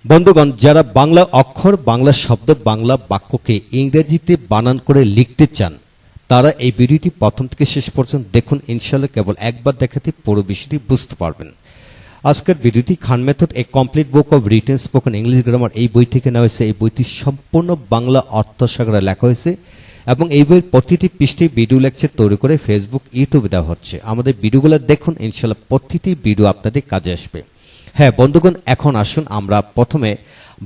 বন্ধুগণ, যারা বাংলা অক্ষর, বাংলা শব্দ, বাংলা বাক্যকে ইংরেজিতে বানান করে লিখতে চান তারা এই ভিডিওটি প্রথম থেকে শেষ পর্যন্ত দেখুন। ইনশাআল্লাহ কেবল একবার দেখাতে পুরো বিষয়টি বুঝতে পারবেন। আজকের ভিডিওটি Khan method a complete book of written spoken English grammar এই বই থেকে নেওয়া হয়েছে। এই বইটি সম্পূর্ণ বাংলা অর্থসাগরে লেখা হয়েছে এবং এই বইয়ের প্রতিটি পৃষ্ঠে ভিডিও লেকচার তৈরি করে ফেসবুক, ইউটিউবে দেওয়া হচ্ছে। আমাদের ভিডিওগুলো দেখুন, ইনশাআল্লাহ প্রতিটি ভিডিও আপনাদের কাজে আসবে। হ্যাঁ বন্ধুগণ, এখন আসুন আমরা প্রথমে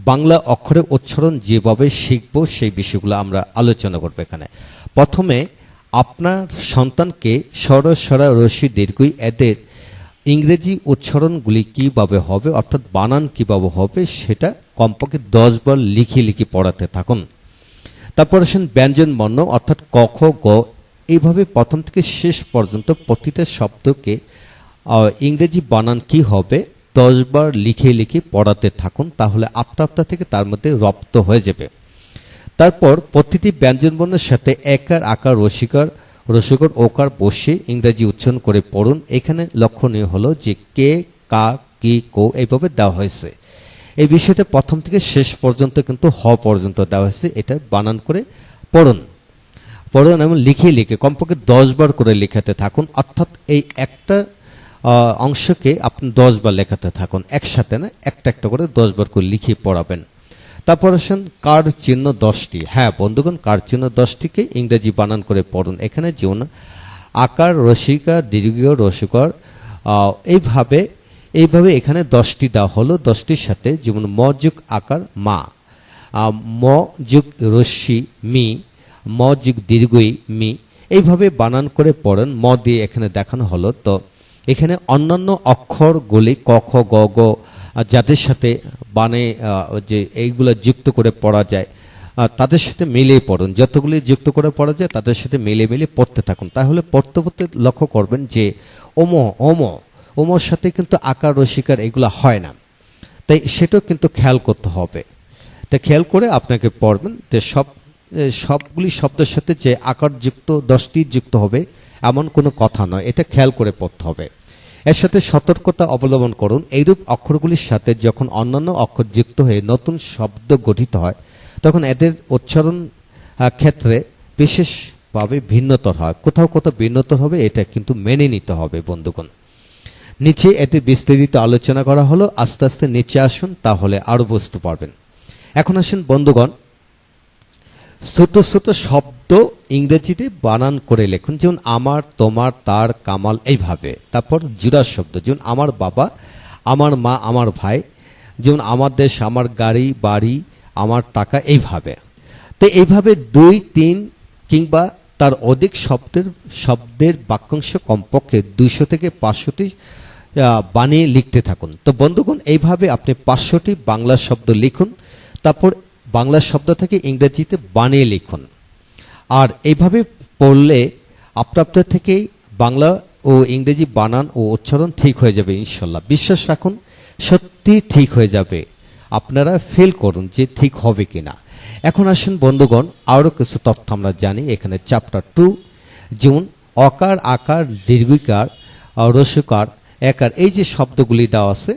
বাংলা অক্ষরের উচ্চারণ যেভাবে শিখব সেই বিষয়গুলো আমরা আলোচনা করব। এখানে প্রথমে আপনার সন্তানকে স্বর, স্বরা, রস্বই, দীর্ঘই এদের ইংরেজি উচ্চারণগুলি কিভাবে হবে অর্থাৎ বানান কিভাবে হবে সেটা কমপক্ষে 10 বার লিখে পড়াতে থাকুন। তারপর আসুন ব্যঞ্জন বর্ণ অর্থাৎ ক, খ, গ এইভাবে প্রথম থেকে শেষ পর্যন্ত প্রতিটা শব্দকে ইংরেজি বানান কি হবে 10 বার লিখে পড়াতে থাকুন, তাহলে আপনা থেকে তার মধ্যে রপ্ত হয়ে যাবে। তারপর প্রতিটি ব্যঞ্জন বর্ণের সাথে একার, আকার, রসিকর, ওকার বসে ইংরেজি উচ্চারণ করে পড়ুন। এখানে লক্ষণীয় হলো যে কে, কা, কি, কো এইভাবে দেওয়া হয়েছে। এই বিষয়টা প্রথম থেকে শেষ পর্যন্ত কিন্তু হ পর্যন্ত দেওয়া হয়েছে। এটা বানান করে পড়ুন এবং লিখে কমপক্ষে 10 বার করে লেখাতে থাকুন। অর্থাৎ এই একটা অংশকে আপনি 10 বার লেখাতে থাকুন, একসাথে না, একটা করে 10 বার করে লিখে পড়াবেন। তারপর আসেন কার চিহ্ন 10টি। হ্যাঁ বন্ধুগণ, কার চিহ্ন 10টিকে ইংরেজি বানান করে পড়ুন। এখানে যেমন আকার, রসিকার, দীর্ঘ, রসিকর এইভাবে এখানে 10টি দেওয়া হলো। 10টির সাথে যেমন ম যুগ আকার মা, ম যুগ রস্যি মি, ম যুগ দীর্ঘই মি, এইভাবে বানান করে পড়েন। ম দিয়ে এখানে দেখানো হলো। তো এখানে অন্যান্য অক্ষরগুলি ক, খ, গ, গ যাদের সাথে বানে যে এইগুলো যুক্ত করে পড়া যায় তাদের সাথে মিলিয়ে পড়ুন। যতগুলি যুক্ত করে পড়া যায় তাদের সাথে মিলে পড়তে থাকুন। তাহলে পড়তে লক্ষ্য করবেন যে ওমর সাথে কিন্তু আকার, রসিকার এগুলো হয় না, তাই সেটাও কিন্তু খেয়াল করতে হবে। তাই খেয়াল করে আপনাকে পড়বেন যে সবগুলি শব্দের সাথে যে আকার যুক্ত 10টি যুক্ত হবে এমন কোনো কথা নয়, এটা খেয়াল করে পড়তে হবে। এর সাথে সতর্কতা অবলম্বন করুন। এইরূপ অক্ষরগুলির সাথে যখন অন্যান্য অক্ষর যুক্ত হয়ে নতুন শব্দ গঠিত হয় তখন এদের উচ্চারণ ক্ষেত্রে বিশেষভাবে ভিন্নতর হয়। কোথাও ভিন্নতর হবে, এটা কিন্তু মেনে নিতে হবে বন্ধুগণ। নিচে এতে বিস্তারিত আলোচনা করা হলো। আস্তে আস্তে নিচে আসুন, তাহলে আরো বুঝতে পারবেন। এখন আসুন বন্ধুগণ, ছোট ছোট শব্দ ইংরেজিতে বানান করে লিখুন। যেমন আমার, তোমার, তার, কামাল এইভাবে। তারপর জোড়া শব্দ যেমন আমার বাবা, আমার মা, আমার ভাই, যেমন আমার দেশ, আমার গাড়ি, বাড়ি, আমার টাকা এইভাবে। তো এইভাবে 2, 3 কিংবা তার অধিক শব্দের বাক্যাংশ কমপক্ষে 200 থেকে 500টি বানিয়ে লিখতে থাকুন। তো বন্ধুগণ, এইভাবে আপনি 500টি বাংলা শব্দ লিখুন, তারপর বাংলা শব্দ থেকে ইংরেজিতে বানিয়ে লিখুন। আর এইভাবে পড়লে আপনার থেকেই বাংলা ও ইংরেজি বানান ও উচ্চারণ ঠিক হয়ে যাবে ইনশাল্লাহ। বিশ্বাস রাখুন, সত্যি ঠিক হয়ে যাবে। আপনারা ফিল করুন যে ঠিক হবে কিনা। এখন আসুন বন্ধুগণ, আরও কিছু তথ্য আমরা জানি। এখানে চ্যাপ্টার 2 যেমন অকার, আকার, দীর্ঘিকার, রসকার, একার এই যে শব্দগুলি দেওয়া আছে,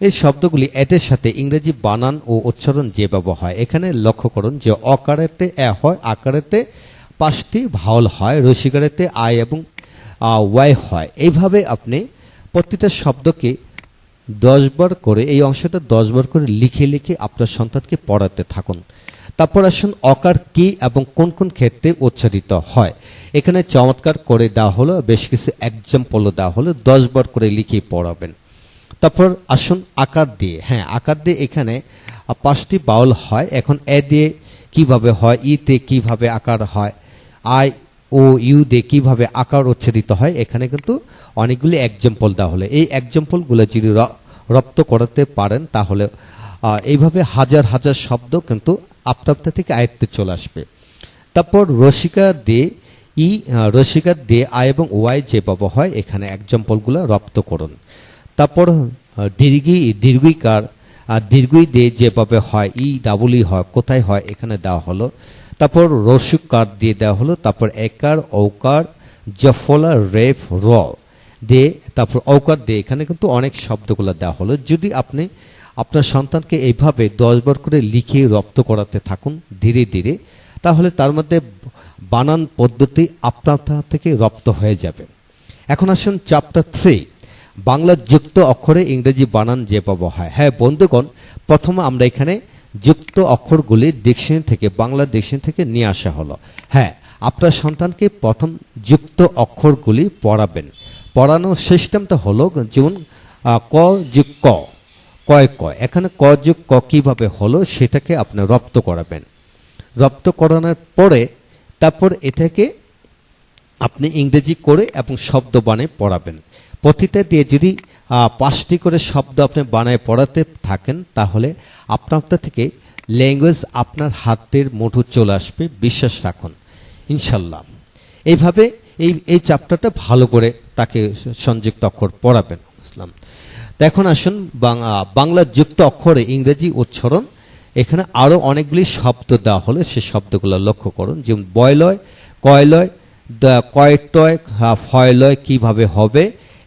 এই শব্দগুলি এদের সাথে ইংরেজি বানান ও উচ্চারণ যেভাবে হয় এখানে লক্ষ্য করুন যে অকারেতে এ হয়, আকারেতে 5টি ভাওয়াল হয়, রসিকারেতে আই এবং ওয়াই হয়। এইভাবে আপনি প্রতিটা শব্দকে 10 বার করে এই অংশটা 10 বার করে লিখে আপনার সন্তানকে পড়াতে থাকুন। তারপর আসুন অকার কি এবং কোন কোন ক্ষেত্রে উচ্চারিত হয়। এখানে চমৎকার করে দেওয়া হলো, বেশ কিছু এক্সাম্পল দেওয়া হলো। 10 বার করে লিখে পড়াবেন। তারপর আসুন আকার দিয়ে। হ্যাঁ, আকার দিয়ে এখানে 5টি বাউল হয়। এখন এ দিয়ে কিভাবে হয়, ইতে কিভাবে আকার হয়, আই ও ইউ দিয়ে কিভাবে আকার উচ্চারিত হয়, এখানে কিন্তু অনেকগুলি এক্সাম্পল দেওয়া হলো। এই এক্সাম্পলগুলো যদি রপ্ত করাতে পারেন তাহলে এইভাবে হাজার হাজার শব্দ কিন্তু আপনার থেকে আয়ত্তে চলে আসবে। তারপর রসিকার দিয়ে আই এবং ওয়াই যেভাবে হয় এখানে এক্সাম্পলগুলো রপ্ত করুন। তারপর দীর্ঘিকার দীর্ঘই দিয়ে যেভাবে হয়, ডাবল ই হয়, কোথায় হয় এখানে দেওয়া হলো। তারপর রসুকার দিয়ে দেওয়া হলো। তারপর একার, ঔকার, জফলা, রেফ, র দিয়ে, তারপর ঔকার দিয়ে এখানে কিন্তু অনেক শব্দগুলো দেওয়া হলো। যদি আপনি আপনার সন্তানকে এইভাবে 10 বার করে লিখে রপ্ত করাতে থাকুন ধীরে ধীরে, তাহলে তার মধ্যে বানান পদ্ধতি আপনার থেকে রপ্ত হয়ে যাবে। এখন আসুন চ্যাপ্টার 3, বাংলা যুক্ত অক্ষরে ইংরেজি বানান যেভাবে হয়। হ্যাঁ বন্ধুগণ, প্রথমে আমরা এখানে যুক্ত অক্ষরগুলি ডিকশনারি থেকে, বাংলা ডিকশনারি থেকে নিয়ে আসা হলো। হ্যাঁ, আপনার সন্তানকে প্রথম যুক্ত অক্ষরগুলি পড়াবেন। পড়ানোর সিস্টেমটা হলো যেমন ক যুগ ক, কয় ক, এখানে ক যুগ ক কীভাবে হলো সেটাকে আপনি রপ্ত করাবেন। রপ্ত করানোর পরে তারপর এটাকে আপনি ইংরেজি করে এবং শব্দ বানিয়ে পড়াবেন। প্রতিটা দিয়ে যদি 5টি করে শব্দ আপনি বানায় পড়াতে থাকেন, তাহলে আপনার থেকে ল্যাঙ্গুয়েজ আপনার হাতের মুঠো চলে আসবে, বিশ্বাস রাখুন ইনশাল্লাহ। এইভাবে এই চ্যাপ্টারটা ভালো করে তাকে সংযুক্ত অক্ষর পড়াবেন। বুঝলাম। তো এখন আসুন বাংলা যুক্ত অক্ষরে ইংরেজি উচ্চারণ। এখানে আরও অনেকগুলি শব্দ দেওয়া হলো, সে শব্দগুলো লক্ষ্য করুন। যেমন বয়লয়, কয়লয়, কয়টয়, ফয়লয় কীভাবে হবে,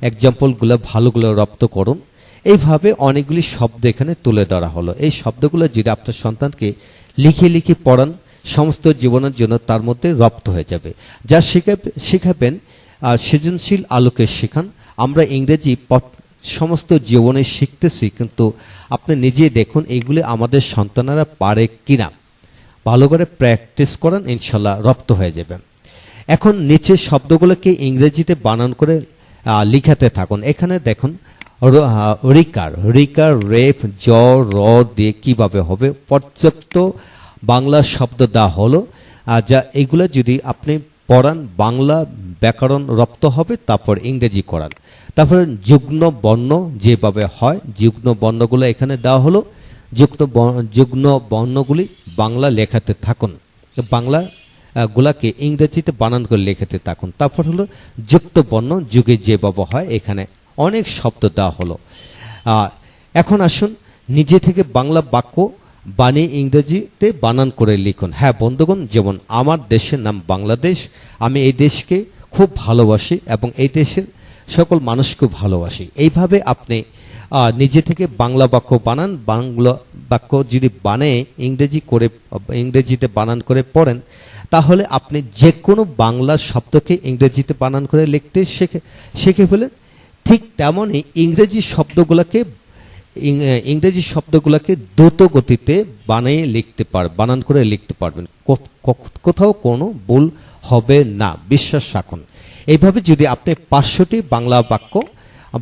এক্সাম্পলগুলো ভালোগুলো রপ্ত করুন। এইভাবে অনেকগুলি শব্দ এখানে তুলে ধরা হলো। এই শব্দগুলো যদি আপনার সন্তানকে লিখে লিখে পড়ান, সমস্ত জীবনের জন্য তার মধ্যে রপ্ত হয়ে যাবে। যা শিখাবেন সৃজনশীল আলোকে শেখান। আমরা ইংরেজি সমস্ত জীবনে শিখতেছি, কিন্তু আপনি নিজে দেখুন এইগুলি আমাদের সন্তানেরা পারে কিনা। ভালো করে প্র্যাকটিস করেন, ইনশাল্লাহ রপ্ত হয়ে যাবে। এখন নিচে শব্দগুলোকে ইংরেজিতে বানান করে লিখাতে থাকুন। এখানে দেখুন রিকার, রিকার, রেফ, জ, র দিয়ে কিভাবে হবে, পর্যাপ্ত বাংলা শব্দ দেওয়া হলো। যা এগুলো যদি আপনি পড়ান, বাংলা ব্যাকরণ রপ্ত হবে, তারপর ইংরেজি করান। তারপরে যুগ্ম বর্ণ যেভাবে হয়, যুগ্ম বর্ণগুলো এখানে দেওয়া হলো। যুগ্ম বর্ণগুলি বাংলা লেখাতে থাকুন, বাংলা গুলাকে ইংরেজিতে বানান করে লেখাতে থাকুন। তারপর হলো যুক্ত বর্ণ, যুগে যেভাবে হয়, এখানে অনেক শব্দ দেওয়া হলো। এখন আসুন নিজে থেকে বাংলা বাক্য বানিয়ে ইংরেজিতে বানান করে লিখুন। হ্যাঁ বন্ধুগণ, যেমন আমার দেশের নাম বাংলাদেশ, আমি এই দেশকে খুব ভালোবাসি এবং এই দেশের সকল মানুষকে ভালোবাসি। এইভাবে আপনি নিজে থেকে বাংলা বাক্য বানান। বাংলা বাক্য যদি বানিয়ে ইংরেজিতে বানান করে পড়েন, তাহলে আপনি যে কোনো বাংলা শব্দকে ইংরেজিতে বানান করে লিখতে শিখে ফেলেন। ঠিক তেমনই ইংরেজি শব্দগুলোকে দ্রুত গতিতে বানান করে লিখতে পারবেন। কোথাও কোনো ভুল হবে না, বিশ্বাস রাখুন। এইভাবে যদি আপনি 500টি বাংলা বাক্য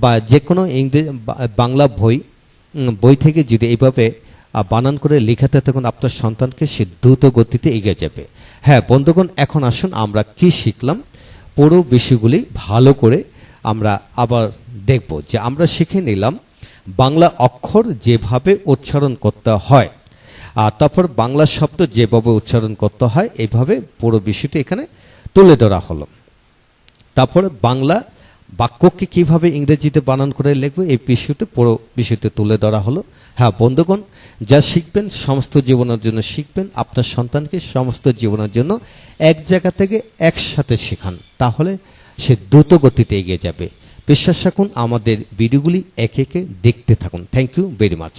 বা যে কোনো বাংলা বই থেকে যদি এইভাবে বানান করে লেখাতে থাকুন, আপনার সন্তানকে সে দ্রুত গতিতে এগিয়ে যাবে। হ্যাঁ বন্ধুগণ, এখন আসুন আমরা কি শিখলাম পুরো বিষয়গুলি ভালো করে আমরা আবার দেখব। যে আমরা শিখে নিলাম বাংলা অক্ষর যেভাবে উচ্চারণ করতে হয়, আর তারপর বাংলা শব্দ যেভাবে উচ্চারণ করতে হয়, এইভাবে পুরো বিষয়টি এখানে তুলে ধরা হলো। তারপরে বাংলা বাক্যকে কিভাবে ইংরেজিতে বানান করে লিখবে, এই পুরো বিষয়টি তুলে ধরা হলো। হ্যাঁ বন্ধুগণ, যা শিখবেন সমস্ত জীবনের জন্য শিখবেন। আপনার সন্তানকে সমস্ত জীবনের জন্য এক জায়গা থেকে একসাথে শেখান, তাহলে সে দ্রুত গতিতে এগিয়ে যাবে। বিশ্বাস রাখুন, আমাদের ভিডিওগুলি একে একে দেখতে থাকুন। Thank you very much.